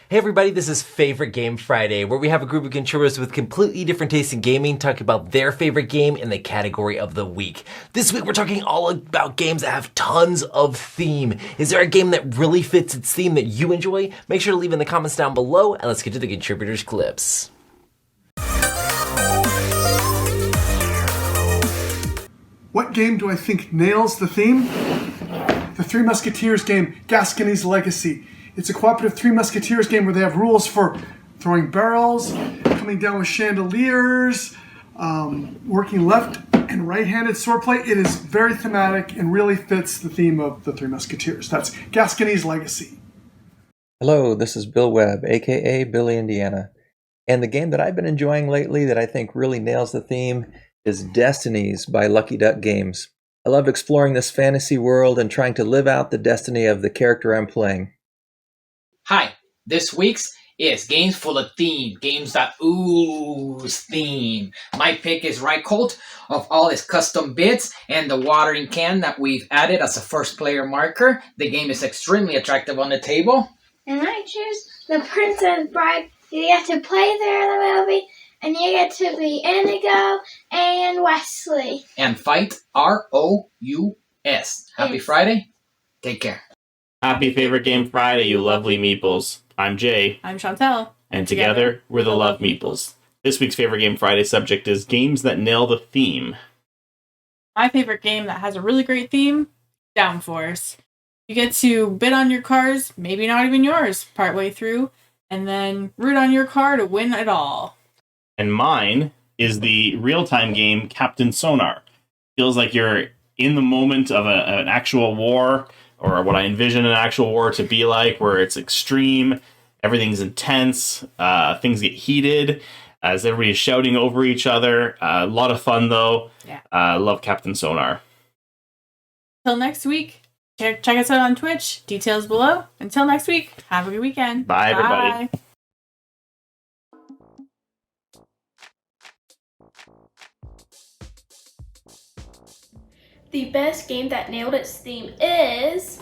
Hey everybody, this is Favorite Game Friday, where we have a group of contributors with completely different tastes in gaming talking about their favorite game in the category of the week. This week we're talking all about games that have tons of theme. Is there a game that really fits its theme that you enjoy? Make sure to leave in the comments down below, and let's get to the contributors' clips. What game do I think nails the theme? The Three Musketeers game, Gascony's Legacy. It's a cooperative Three Musketeers game where they have rules for throwing barrels, coming down with chandeliers, working left and right-handed swordplay. It is very thematic and really fits the theme of the Three Musketeers. That's Gascony's Legacy. Hello, this is Bill Webb, aka Billy Indiana. And the game that I've been enjoying lately that I think really nails the theme is Destinies by Lucky Duck Games. I love exploring this fantasy world and trying to live out the destiny of the character I'm playing. Hi, this week's is games full of theme, games that ooze theme. My pick is Reichhold of all his custom bits and the watering can that we've added as a first player marker. The game is extremely attractive on the table. And I choose the Princess Bride. You get to play there in the movie, and you get to be Indigo and Wesley. And fight R-O-U-S. Happy Friday. Take care. Happy Favorite Game Friday, you lovely meeples. I'm Jay. I'm Chantel. And together, we're the Love Meeples. This week's Favorite Game Friday subject is games that nail the theme. My favorite game that has a really great theme, Downforce. You get to bid on your cars, maybe not even yours, partway through, and then root on your car to win it all. And mine is the real-time game Captain Sonar. Feels like you're in the moment of an actual war, or what I envision an actual war to be like, where it's extreme, everything's intense, things get heated as everybody's shouting over each other. A lot of fun, though. Yeah. Love Captain Sonar. Till next week, check us out on Twitch. Details below. Until next week, have a good weekend. Bye, everybody. Bye. The best game that nailed its theme is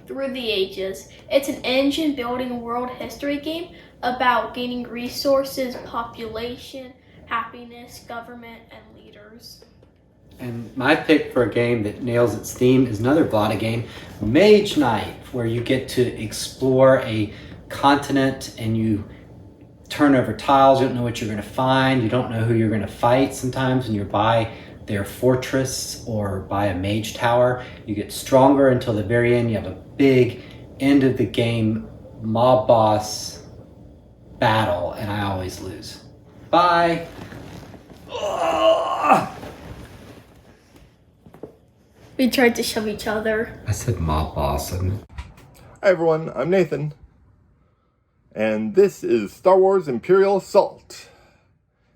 Through the Ages. It's an engine-building world history game about gaining resources, population, happiness, government, and leaders. And my pick for a game that nails its theme is another Vlada game, Mage Knight, where you get to explore a continent and you turn over tiles. You don't know what you're going to find. You don't know who you're going to fight sometimes when you're by their fortress or by a mage tower. You get stronger until the very end. You have a big end of the game mob boss battle, and I always lose. Bye. We tried to shove each other. I said mob boss. Hi everyone, I'm Nathan, and this is Star Wars Imperial Assault.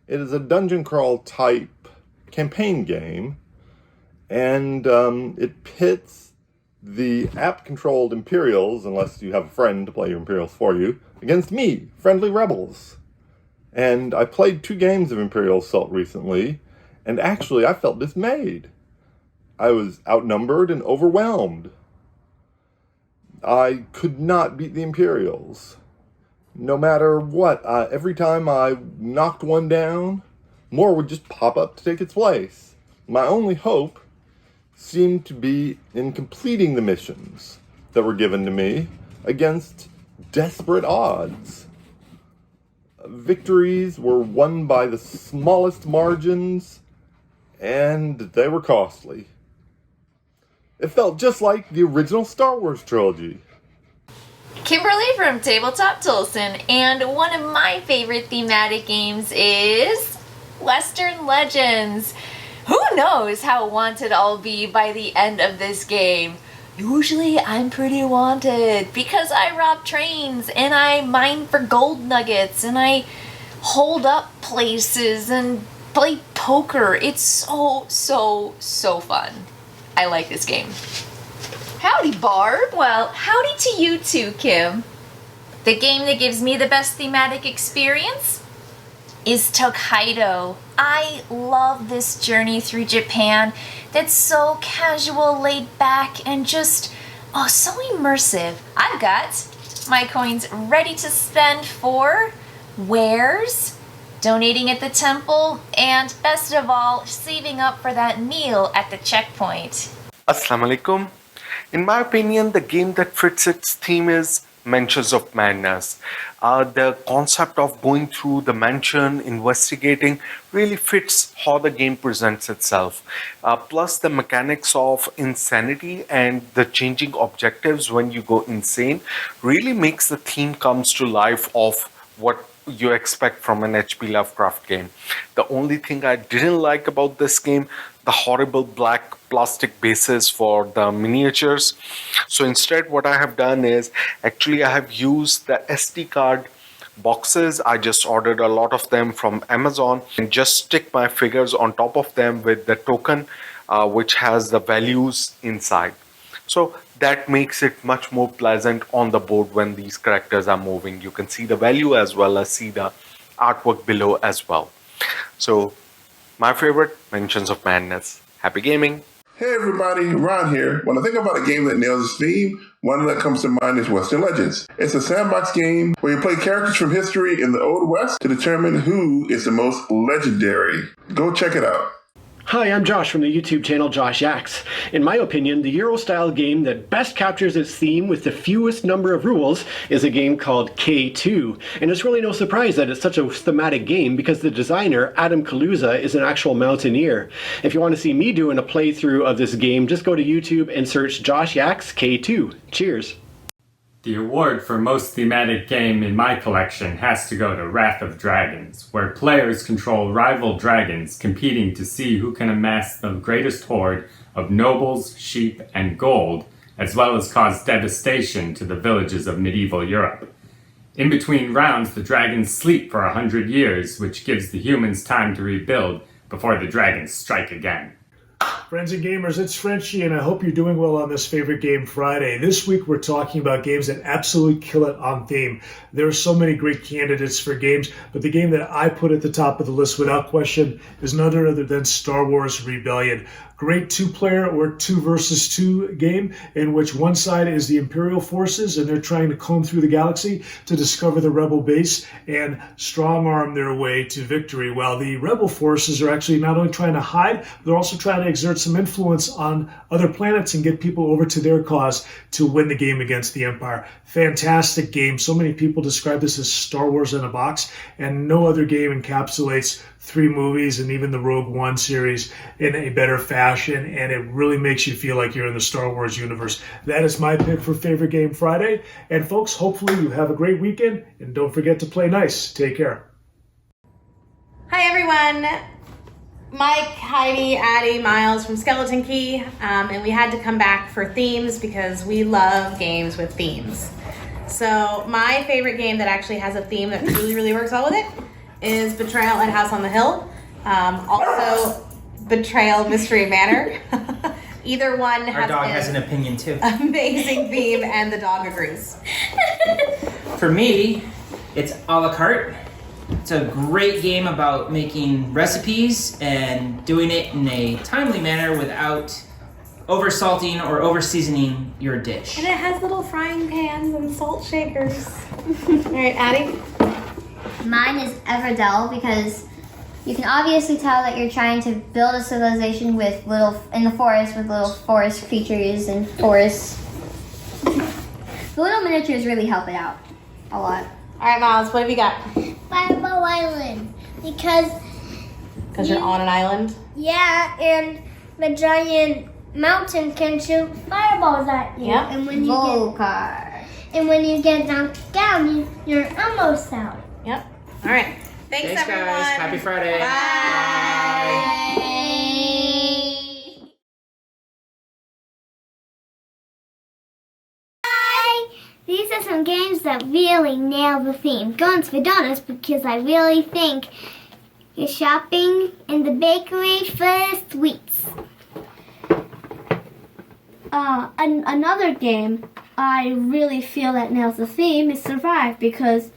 It is a dungeon crawl type campaign game, and it pits the app-controlled Imperials, unless you have a friend to play your Imperials for you, against me, friendly rebels. And I played 2 games of Imperial Assault recently, and actually I felt dismayed. I was outnumbered and overwhelmed. I could not beat the Imperials. No matter what, every time I knocked one down, more would just pop up to take its place. My only hope seemed to be in completing the missions that were given to me against desperate odds. Victories were won by the smallest margins, and they were costly. It felt just like the original Star Wars trilogy. Kimberly from Tabletop Tolson, and one of my favorite thematic games is Western Legends. Who knows how wanted I'll be by the end of this game? Usually I'm pretty wanted because I rob trains and I mine for gold nuggets and I hold up places and play poker. It's so fun. I like this game. Howdy, Barb. Well, howdy to you too, Kim. The game that gives me the best thematic experience is Tokaido. I love this journey through Japan that's so casual, laid back, and just, so immersive. I've got my coins ready to spend for wares, donating at the temple, and best of all, saving up for that meal at the checkpoint. Assalamu alaikum. In my opinion, the game that fits its theme is Mansions of Madness. The concept of going through the mansion, investigating, really fits how the game presents itself. Plus the mechanics of insanity and the changing objectives when you go insane really makes the theme comes to life of what you expect from an H.P. Lovecraft game. The only thing I didn't like about this game, the horrible black plastic bases for the miniatures. So instead what I have done is actually I have used the SD card boxes. I just ordered a lot of them from Amazon and just stick my figures on top of them with the token which has the values inside. So that makes it much more pleasant on the board when these characters are moving. You can see the value as well as see the artwork below as well. So my favorite, Mansions of Madness. Happy gaming! Hey everybody, Ron here. When I think about a game that nails its theme, one that comes to mind is Western Legends. It's a sandbox game where you play characters from history in the Old West to determine who is the most legendary. Go check it out. Hi, I'm Josh from the YouTube channel Josh Yaks. In my opinion, the Euro-style game that best captures its theme with the fewest number of rules is a game called K2. And it's really no surprise that it's such a thematic game because the designer, Adam Kaluza, is an actual mountaineer. If you want to see me doing a playthrough of this game, just go to YouTube and search Josh Yaks K2. Cheers! The award for most thematic game in my collection has to go to Wrath of Dragons, where players control rival dragons competing to see who can amass the greatest horde of nobles, sheep, and gold, as well as cause devastation to the villages of medieval Europe. In between rounds, the dragons sleep for 100 years, which gives the humans time to rebuild before the dragons strike again. Friends and gamers, it's Frenchie, and I hope you're doing well on this favorite game Friday. This week we're talking about games that absolutely kill it on theme. There are so many great candidates for games, but the game that I put at the top of the list without question is none other than Star Wars Rebellion. Great two-player or 2 versus 2 game in which one side is the Imperial forces and they're trying to comb through the galaxy to discover the rebel base and strong-arm their way to victory, while the rebel forces are actually not only trying to hide, they're also trying to exert some influence on other planets and get people over to their cause to win the game against the Empire. Fantastic game. So many people describe this as Star Wars in a box, and no other game encapsulates 3 movies and even the Rogue One series in a better fashion, and it really makes you feel like you're in the Star Wars universe. That is my pick for Favorite Game Friday. And folks, hopefully you have a great weekend, and don't forget to play nice. Take care. Hi everyone. Mike, Heidi, Addie, Miles from Skeleton Key, and we had to come back for themes because we love games with themes. So my favorite game that actually has a theme that really works well with it is Betrayal at House on the Hill. Also, Betrayal Mystery Manor. Either one has Our dog has an opinion too. Amazing theme, and the dog agrees. For me, it's a la carte. It's a great game about making recipes and doing it in a timely manner without over-salting or over-seasoning your dish. And it has little frying pans and salt shakers. All right, Addie? Mine is Everdell because you can obviously tell that you're trying to build a civilization with in the forest with little forest creatures and forests. The little miniatures really help it out a lot. All right, Miles, what have you got? Fireball Island, because you're on an island? Yeah, and the giant mountain can shoot fireballs at you. Yep. And when you get knocked down, you're almost out. Yep. All right. Thanks everyone. Guys. Happy Friday. Bye. These are some games that really nail the theme. Going to Vidonis because I really think you're shopping in the bakery for sweets. Another game I really feel that nails the theme is Survive because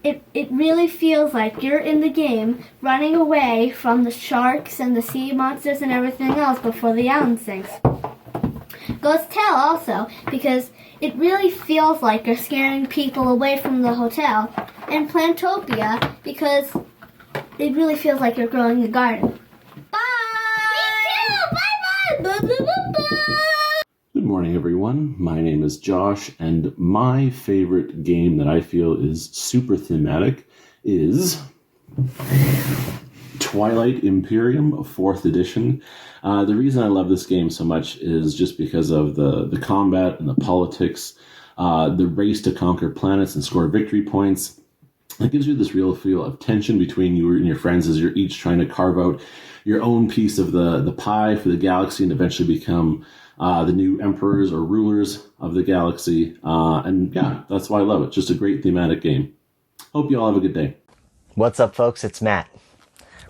it really feels like you're in the game running away from the sharks and the sea monsters and everything else before the island sinks. Ghost Tale also, because it really feels like you're scaring people away from the hotel. And Plantopia, because it really feels like you're growing a garden. Bye! Me too! Bye-bye! Bye-bye-bye-bye! Good morning, everyone. My name is Josh, and my favorite game that I feel is super thematic is Twilight Imperium, 4th edition. The reason I love this game so much is just because of the combat and the politics, the race to conquer planets and score victory points. It gives you this real feel of tension between you and your friends as you're each trying to carve out your own piece of the pie for the galaxy and eventually become the new emperors or rulers of the galaxy. And yeah, that's why I love it. Just a great thematic game. Hope you all have a good day. What's up, folks? It's Matt.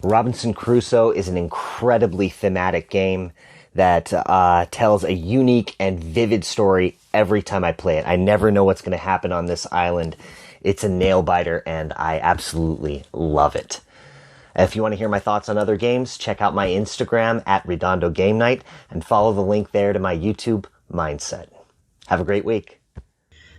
Robinson Crusoe is an incredibly thematic game that tells a unique and vivid story every time I play it. I never know what's going to happen on this island. It's a nail-biter, and I absolutely love it. If you want to hear my thoughts on other games, check out my Instagram at Redondo Game Night and follow the link there to my YouTube Mindset. Have a great week.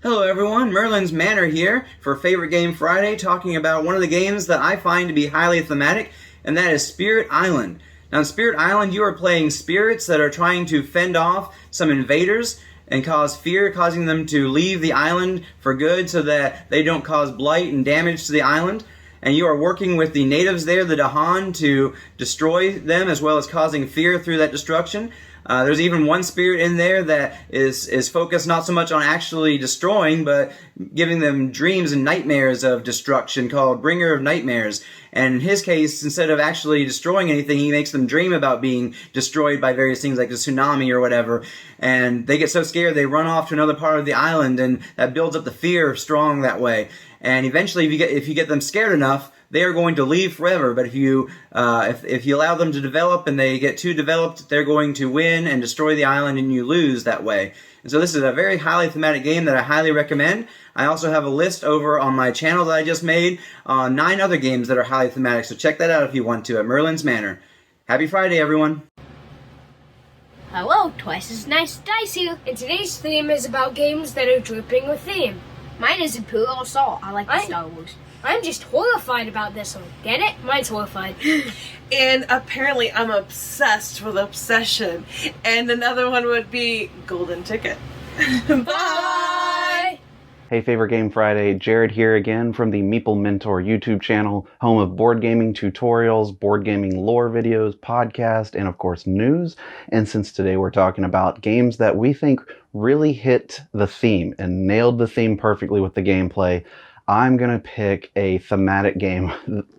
Hello everyone, Merlin's Manor here for Favorite Game Friday, talking about one of the games that I find to be highly thematic, and that is Spirit Island. Now in Spirit Island, you are playing spirits that are trying to fend off some invaders and cause fear, causing them to leave the island for good so that they don't cause blight and damage to the island. And you are working with the natives there, the Dahan, to destroy them as well as causing fear through that destruction. There's even one spirit in there that is focused not so much on actually destroying, but giving them dreams and nightmares of destruction, called Bringer of Nightmares. And in his case, instead of actually destroying anything, he makes them dream about being destroyed by various things like a tsunami or whatever. And they get so scared they run off to another part of the island, and that builds up the fear strong that way. And eventually, if you get them scared enough, they are going to leave forever. But if you allow them to develop and they get too developed, they're going to win and destroy the island, and you lose that way. And so this is a very highly thematic game that I highly recommend. I also have a list over on my channel that I just made on 9 other games that are highly thematic. So check that out if you want to at Merlin's Manor. Happy Friday, everyone. Hello, Twice as Nice Dice here, and today's theme is about games that are dripping with theme. Mine is Imperial Assault. I like Star Wars. I'm just horrified about this one. Get it? Mine's horrified. And apparently I'm obsessed with Obsession. And another one would be Golden Ticket. Bye! Hey, Favorite Game Friday, Jared here again from the Meeple Mentor YouTube channel, home of board gaming tutorials, board gaming lore videos, podcast, and of course news. And since today we're talking about games that we think really hit the theme and nailed the theme perfectly with the gameplay, I'm going to pick a thematic game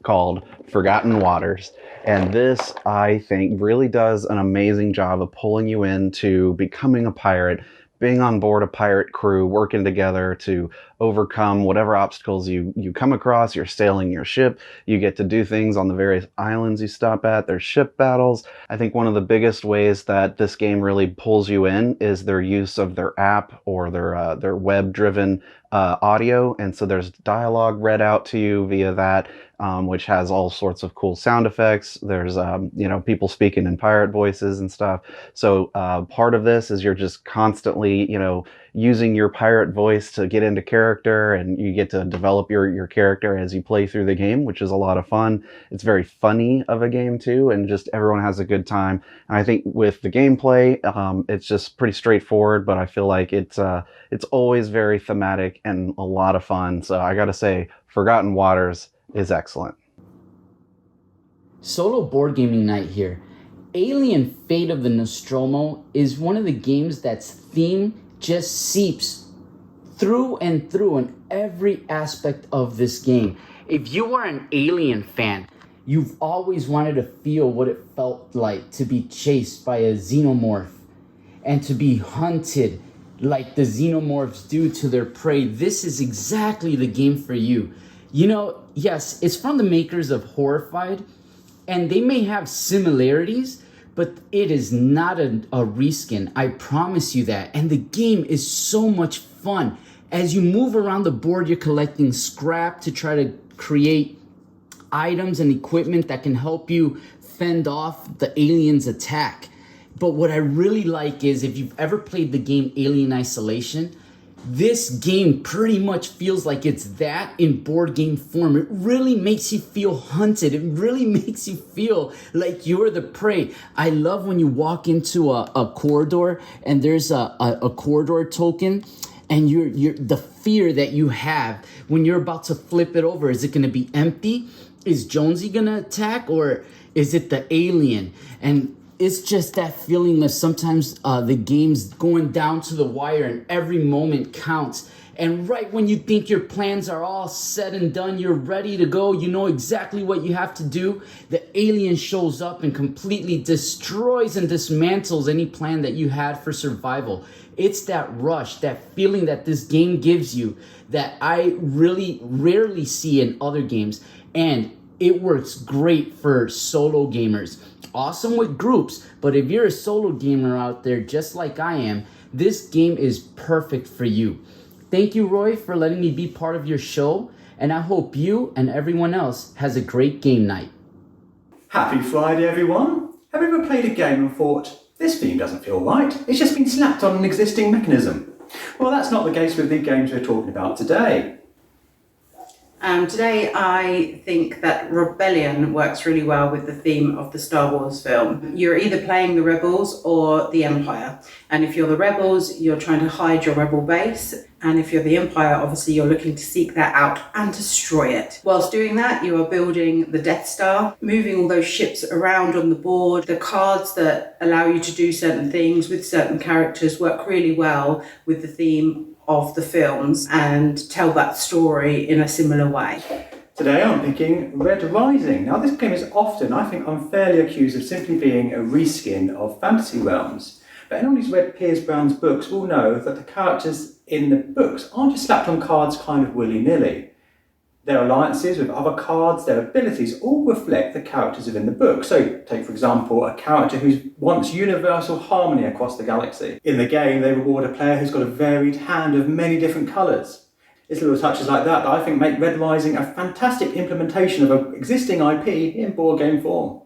called Forgotten Waters. And this, I think, really does an amazing job of pulling you into becoming a pirate, being on board a pirate crew, working together to overcome whatever obstacles you come across. You're sailing your ship. You get to do things on the various islands you stop at. There's ship battles. I think one of the biggest ways that this game really pulls you in is their use of their app or their web-driven audio. And so there's dialogue read out to you via that, which has all sorts of cool sound effects. There's, people speaking in pirate voices and stuff. So part of this is you're just constantly, using your pirate voice to get into character, and you get to develop your character as you play through the game, which is a lot of fun. It's very funny of a game too, and just everyone has a good time. And I think with the gameplay, it's just pretty straightforward, but I feel like it's always very thematic and a lot of fun. So I gotta say, Forgotten Waters is excellent. Solo Board Gaming Night here. Alien Fate of the Nostromo is one of the games that's theme just seeps through and through in every aspect of this game. If you are an Alien fan, you've always wanted to feel what it felt like to be chased by a xenomorph and to be hunted like the xenomorphs do to their prey. This is exactly the game for you. Yes, it's from the makers of Horrified, and they may have similarities, but it is not a reskin. I promise you that. And the game is so much fun. As you move around the board, you're collecting scrap to try to create items and equipment that can help you fend off the aliens' attack. But what I really like is if you've ever played the game Alien Isolation, this game pretty much feels like it's that in board game form. It really makes you feel hunted. It really makes you feel like you're the prey. I love when you walk into a corridor and there's a corridor token, and you're the fear that you have when you're about to flip it over. Is it going to be empty? Is Jonesy going to attack, or is it the alien? And it's just that feeling that sometimes the game's going down to the wire and every moment counts. And right when you think your plans are all said and done, you're ready to go, you know exactly what you have to do, the alien shows up and completely destroys and dismantles any plan that you had for survival. It's that rush, that feeling that this game gives you that I really rarely see in other games. And it works great for solo gamers. Awesome with groups, but if you're a solo gamer out there just like I am, this game is perfect for you. Thank you, Roy, for letting me be part of your show, and I hope you and everyone else has a great game night. Happy Friday, everyone. Have you ever played a game and thought, this theme doesn't feel right, it's just been slapped on an existing mechanism? Well, that's not the case with the games we're talking about today. Today I think that Rebellion works really well with the theme of the Star Wars film. You're either playing the Rebels or the Empire. And if you're the Rebels, you're trying to hide your Rebel base. And if you're the Empire, obviously you're looking to seek that out and destroy it. Whilst doing that, you are building the Death Star, moving all those ships around on the board. The cards that allow you to do certain things with certain characters work really well with the theme of the films and tell that story in a similar way. Today I'm picking Red Rising. Now this game is often, I think, unfairly accused of simply being a reskin of Fantasy Realms. But anyone who's read Piers Brown's books will know that the characters in the books aren't just slapped on cards kind of willy-nilly. Their alliances with other cards, their abilities, all reflect the characters within the book. So, take for example, a character who wants universal harmony across the galaxy. In the game, they reward a player who's got a varied hand of many different colours. It's little touches like that I think make Red Rising a fantastic implementation of an existing IP in board game form.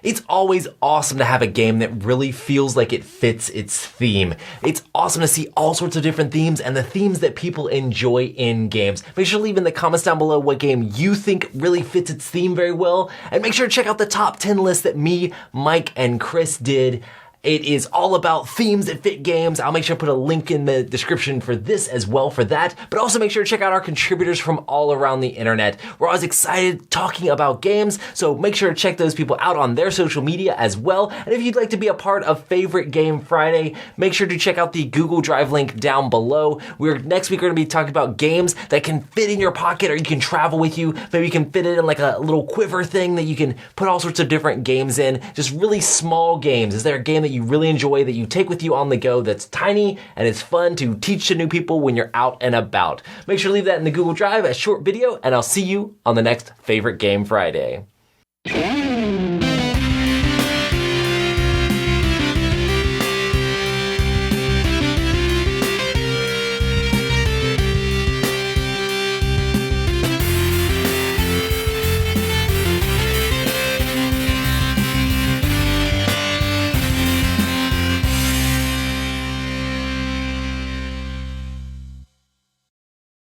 It's always awesome to have a game that really feels like it fits its theme. It's awesome to see all sorts of different themes and the themes that people enjoy in games. Make sure to leave in the comments down below what game you think really fits its theme very well. And make sure to check out the top 10 list that me, Mike, and Chris did. It is all about themes that fit games. I'll make sure to put a link in the description for this as well for that. But also make sure to check out our contributors from all around the internet. We're always excited talking about games, so make sure to check those people out on their social media as well. And if you'd like to be a part of Favorite Game Friday, make sure to check out the Google Drive link down below. Next week we're going to be talking about games that can fit in your pocket or you can travel with you. Maybe you can fit it in like a little quiver thing that you can put all sorts of different games in. Just really small games. Is there a game that you really enjoy that you take with you on the go that's tiny and it's fun to teach to new people when you're out and about? Make sure to leave that in the Google Drive, a short video, and I'll see you on the next Favorite Game Friday.